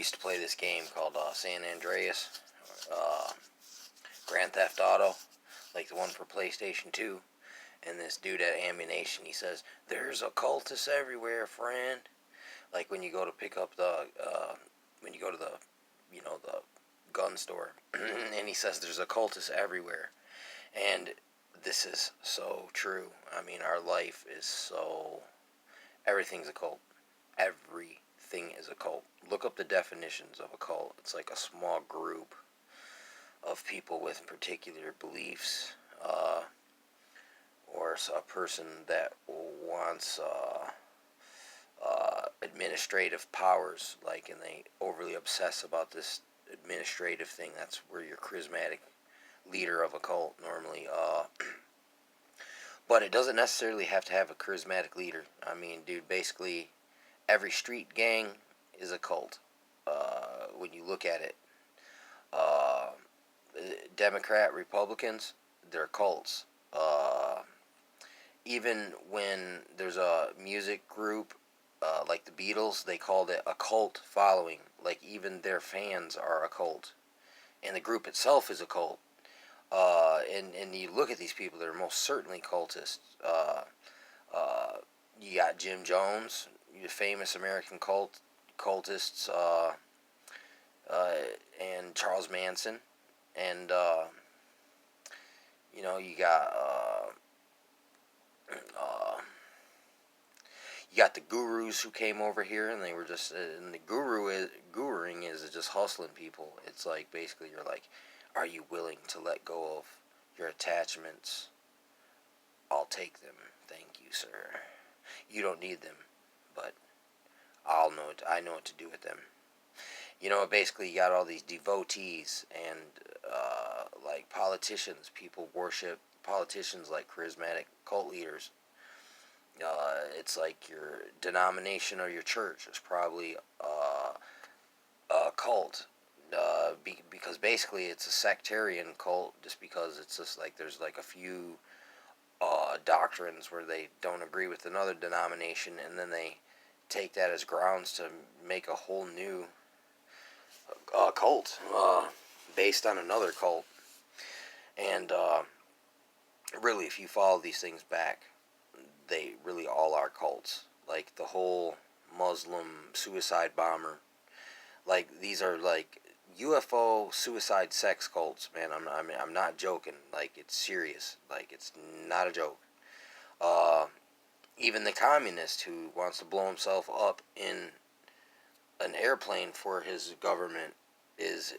used to play this game called San Andreas, uh, Grand Theft Auto, like the one for PlayStation 2. And this dude at Ammunition, he says, "There's occultists everywhere, friend." Like when you go to pick up when you go to the gun store, and he says there's occultists everywhere. And this is so true. I mean, our life is everything's a cult. Everything is a cult. Look up the definitions of a cult. It's like a small group of people with particular beliefs, or a person that wants administrative powers, like, and they overly obsess about this administrative thing. That's where you're charismatic leader of a cult normally. But it doesn't necessarily have to have a charismatic leader. I mean, dude, basically every street gang is a cult. When you look at it, uh, Democrat, Republicans, they're cults. Even when there's a music group like the Beatles, they called it a cult following. Like even their fans are a cult, and the group itself is a cult. And you look at these people; they're most certainly cultists. Uh, you got Jim Jones, the famous American cultists, uh, and Charles Manson, and you got uh, you got the gurus who came over here, and they were just and the guruing is just hustling people. It's like basically you're like, are you willing to let go of your attachments? I'll take them, thank you, sir. You don't need them, but I know what to do with them. Basically you got all these devotees and like politicians. People worship politicians like charismatic cult leaders. It's like your denomination or your church is probably a cult. Because basically it's a sectarian cult, just because it's just like there's like a few doctrines where they don't agree with another denomination, and then they take that as grounds to make a whole new cult based on another cult. And really, if you follow these things back, they really all are cults. Like the whole Muslim suicide bomber. Like these are like UFO suicide sex cults, man. I'm not joking. Like it's serious. Like it's not a joke. Uh, Even the communist who wants to blow himself up in an airplane for his government,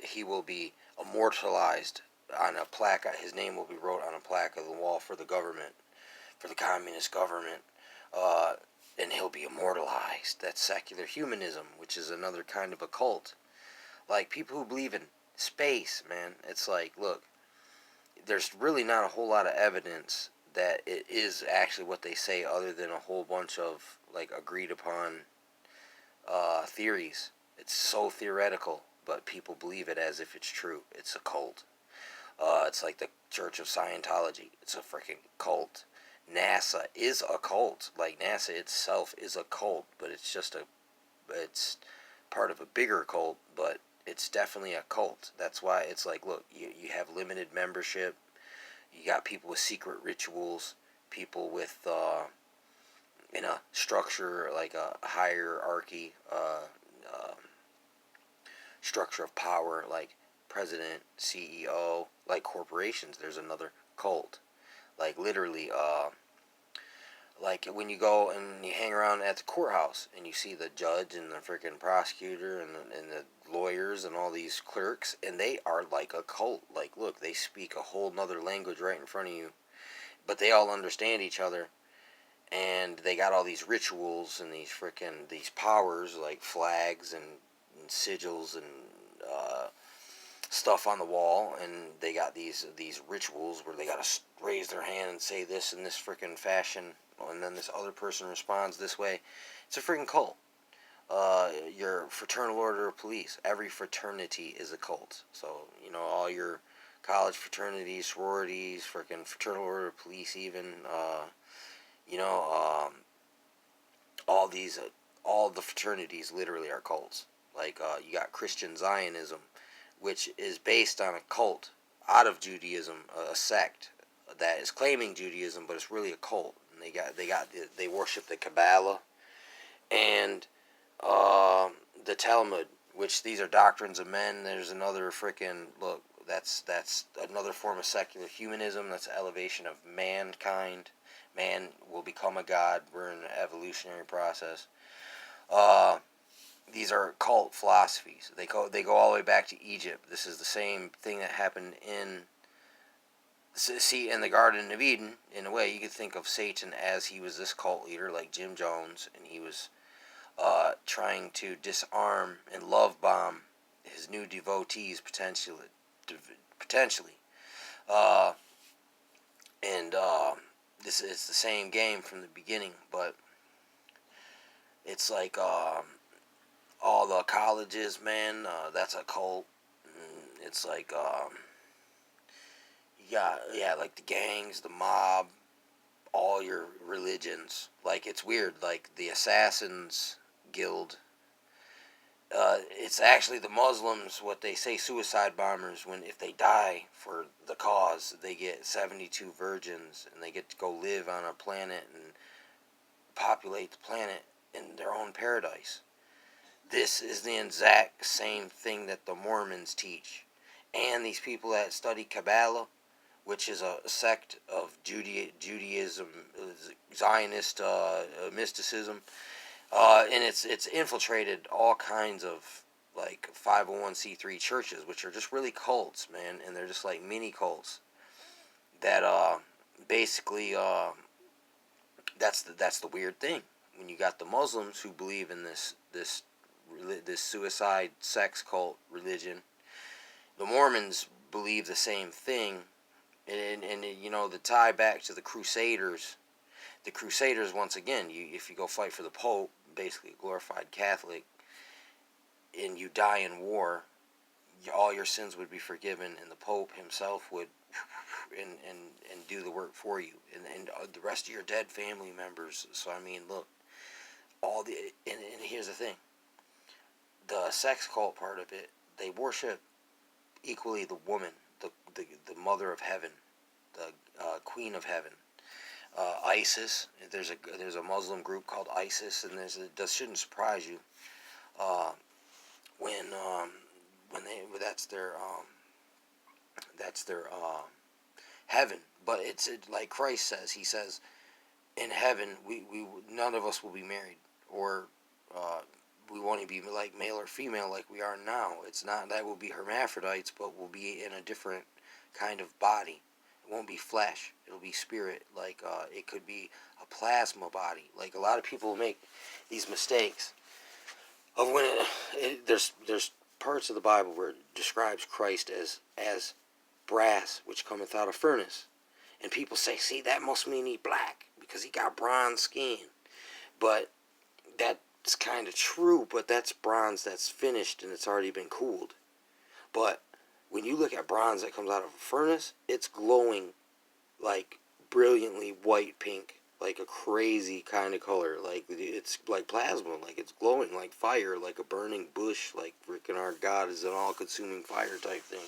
he will be immortalized on a plaque. His name will be wrote on a plaque of the wall for the government, for the communist government, uh, and he'll be immortalized. That's secular humanism, which is another kind of a cult. Like people who believe in space, man. It's like, look, there's really not a whole lot of evidence that it is actually what they say, other than a whole bunch of like agreed upon theories. It's so theoretical, but people believe it as if it's true. It's a cult. It's like the Church of Scientology. It's a freaking cult. NASA is a cult. Like NASA itself is a cult, but it's part of a bigger cult, but it's definitely a cult. That's why it's like, look, you have limited membership. You got people with secret rituals, people with in a structure like a hierarchy, structure of power, like president, CEO, like corporations. There's another cult. Like literally, like when you go and you hang around at the courthouse and you see the judge and the freaking prosecutor and the lawyers and all these clerks, and they are like a cult. Like, look, they speak a whole nother language right in front of you, but they all understand each other, and they got all these rituals and these powers like flags and sigils and stuff on the wall, and they got these rituals where they gotta raise their hand and say this in this freaking fashion, and then this other person responds this way. It's a freaking cult. Your fraternal order of police. Every fraternity is a cult. So all your college fraternities, sororities, freaking fraternal order of police, even you know, all the fraternities literally are cults. Like you got Christian Zionism, which is based on a cult out of Judaism, a sect that is claiming Judaism, but it's really a cult. And they worship the Kabbalah and the Talmud, which these are doctrines of men. There's another freaking look. That's another form of secular humanism. That's an elevation of mankind. Man will become a god. We're in an evolutionary process. These are cult philosophies. They go all the way back to Egypt. This is the same thing that happened in the Garden of Eden. In a way, you could think of Satan as he was this cult leader, like Jim Jones, and he was trying to disarm and love bomb his new devotees potentially. And this is the same game from the beginning, but it's like all the colleges, man. That's a cult. It's like like the gangs, the mob, all your religions. Like it's weird. Like the Assassins Guild. It's actually the Muslims, what they say, suicide bombers, when if they die for the cause, they get 72 virgins and they get to go live on a planet and populate the planet in their own paradise. This is the exact same thing that the Mormons teach. And these people that study Kabbalah, which is a sect of Judaism, Zionist mysticism, and it's infiltrated all kinds of like 501c3 churches, which are just really cults, man, and they're just like mini cults that basically that's the weird thing. When you got the Muslims who believe in this suicide sex cult religion, the Mormons believe the same thing, and you know, the tie back to the Crusaders. The Crusaders, once again, if you go fight for the Pope, basically a glorified Catholic, and you die in war, all your sins would be forgiven, and the Pope himself would and do the work for you, and the rest of your dead family members. So I mean, look, and here's the thing: the sex cult part of it, they worship equally the woman, the mother of heaven, the queen of heaven. ISIS. There's a Muslim group called ISIS, and that shouldn't surprise you. When that's their heaven. But it's like Christ says. He says, in heaven we none of us will be married, or we won't be like male or female like we are now. It's not that we'll be hermaphrodites, but we'll be in a different kind of body. It won't be flesh. It'll be spirit. Like it could be a plasma body. Like a lot of people make these mistakes of when there's parts of the Bible where it describes Christ as brass which cometh out of furnace, and people say, see, that must mean he black because he got bronze skin. But that's kind of true. But that's bronze that's finished and it's already been cooled. But when you look at bronze that comes out of a furnace, it's glowing like brilliantly white pink, like a crazy kind of color. Like it's like plasma, like it's glowing like fire, like a burning bush, like freaking our God is an all-consuming fire type thing.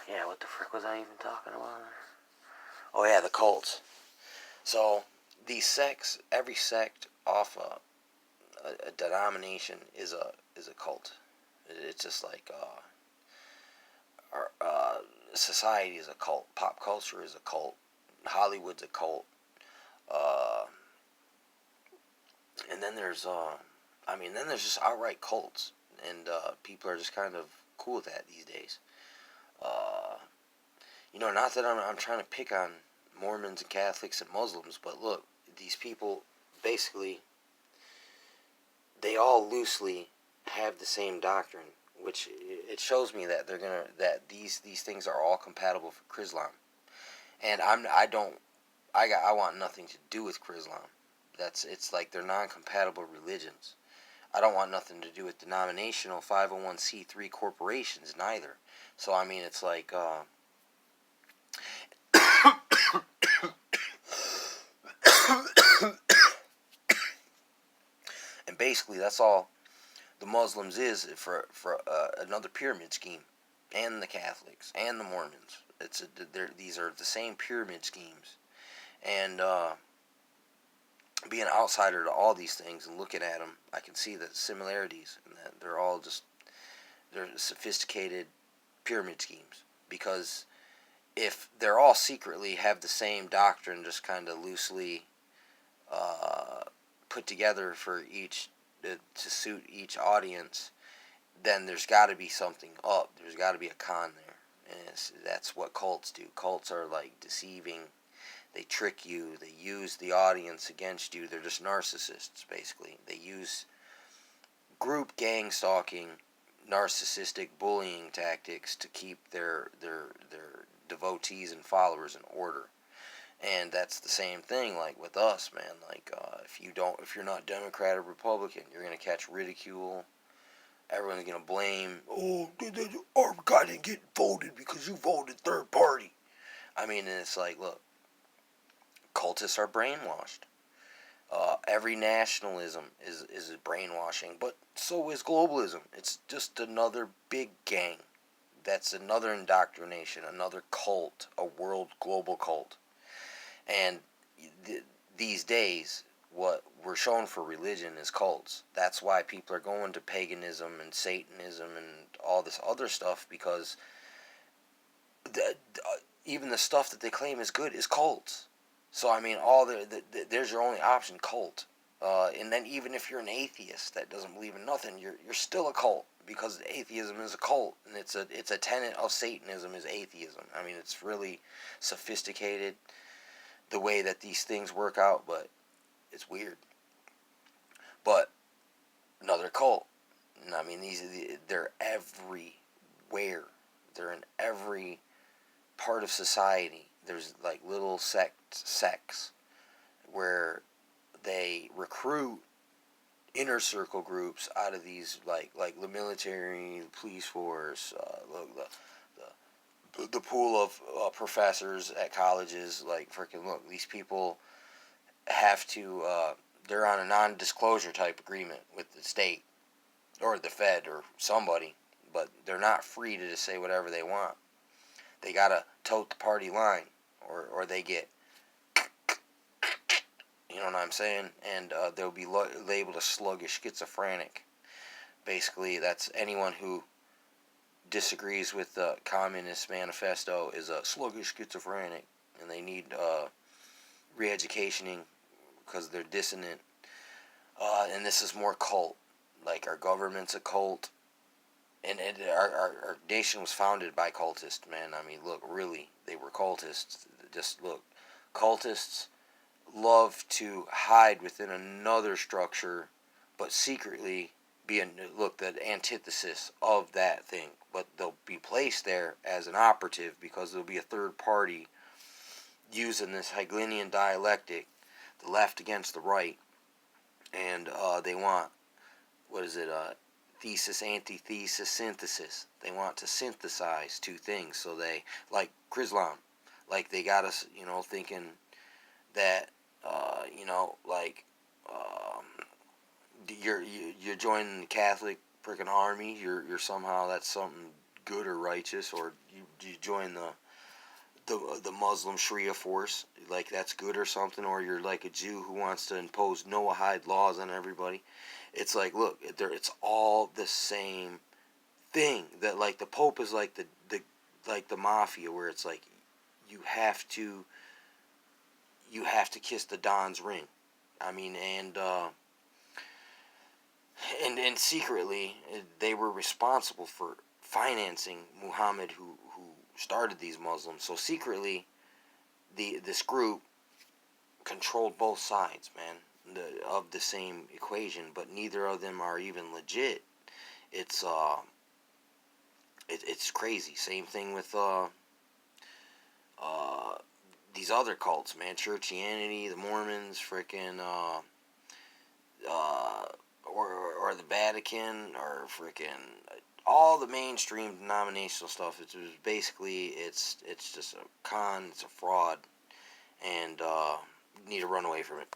Yeah, what the frick was I even talking about? Oh yeah, the cults. So these sects, every sect off a denomination is a cult. It's just like our society is a cult. Pop culture is a cult. Hollywood's a cult. And then there's just outright cults, and people are just kind of cool with that these days. Not that I'm trying to pick on Mormons and Catholics and Muslims, but look, these people basically, they all loosely have the same doctrine, which it shows me that these things are all compatible for Chrislam, and I want nothing to do with Chrislam. It's like they're non-compatible religions. I don't want nothing to do with denominational 501c3 corporations neither. So I mean, it's like basically, that's all the Muslims is for another pyramid scheme, and the Catholics and the Mormons. These are the same pyramid schemes, and being an outsider to all these things and looking at them, I can see the similarities, and that they're sophisticated pyramid schemes. Because if they're all secretly have the same doctrine, just kind of loosely put together for each to suit each audience, then there's got to be something up. There's got to be a con there, and that's what cults do. Cults are like deceiving. They trick you. They use the audience against you. They're just narcissists, basically. They use group gang stalking, narcissistic bullying tactics to keep their devotees and followers in order. And that's the same thing, like with us, man. Like if you're not Democrat or Republican, you're gonna catch ridicule. Everyone's gonna blame. Oh, our guy didn't get voted because you voted third party. I mean, and it's like, look, cultists are brainwashed. Every nationalism is brainwashing, but so is globalism. It's just another big gang. That's another indoctrination, another cult, a world global cult. And these days, what we're shown for religion is cults. That's why people are going to paganism and Satanism and all this other stuff, because even the stuff that they claim is good is cults. So I mean, there's your only option, cult. And then even if you're an atheist that doesn't believe in nothing, you're still a cult, because atheism is a cult, and it's a tenet of Satanism is atheism. I mean, it's really sophisticated the way that these things work out, but it's weird. But another cult. I mean, they're everywhere. They're in every part of society. There's like little sects where they recruit inner circle groups out of these like the military, the police force, the pool of professors at colleges. Like, freaking look, these people have to they're on a non-disclosure type agreement with the state or the Fed or somebody, but they're not free to just say whatever they want. They gotta tote the party line, or they get, you know what I'm saying? And they'll be labeled a sluggish schizophrenic. Basically, that's anyone who disagrees with the Communist Manifesto is a sluggish schizophrenic, and they need re-educationing because they're dissonant. And this is more cult. Like, our government's a cult. And our nation was founded by cultists, man. I mean, look, really, they were cultists. Just look, cultists love to hide within another structure, but secretly be the antithesis of that thing. But they'll be placed there as an operative because there'll be a third party using this Hegelian dialectic, the left against the right, and they want, what is it, thesis, antithesis, synthesis. They want to synthesize two things. So they, like Chrislam, like they got us, thinking that, you're joining the Catholic freaking army. You're somehow, that's something good or righteous, or you join the Muslim Sharia force, like that's good or something, or you're like a Jew who wants to impose Noahide laws on everybody. It's like, look, it's all the same thing. That, like, the Pope is like the mafia, where it's like you have to kiss the Don's ring. I mean, and secretly they were responsible for financing Muhammad, who started these Muslims. So secretly, this group controlled both sides, man, of the same equation, but neither of them are even legit. It's it's crazy. Same thing with these other cults, man. Churchianity, the Mormons, freaking or the Vatican, or freaking all the mainstream denominational stuff. It's basically it's just a con. It's a fraud, and you need to run away from it.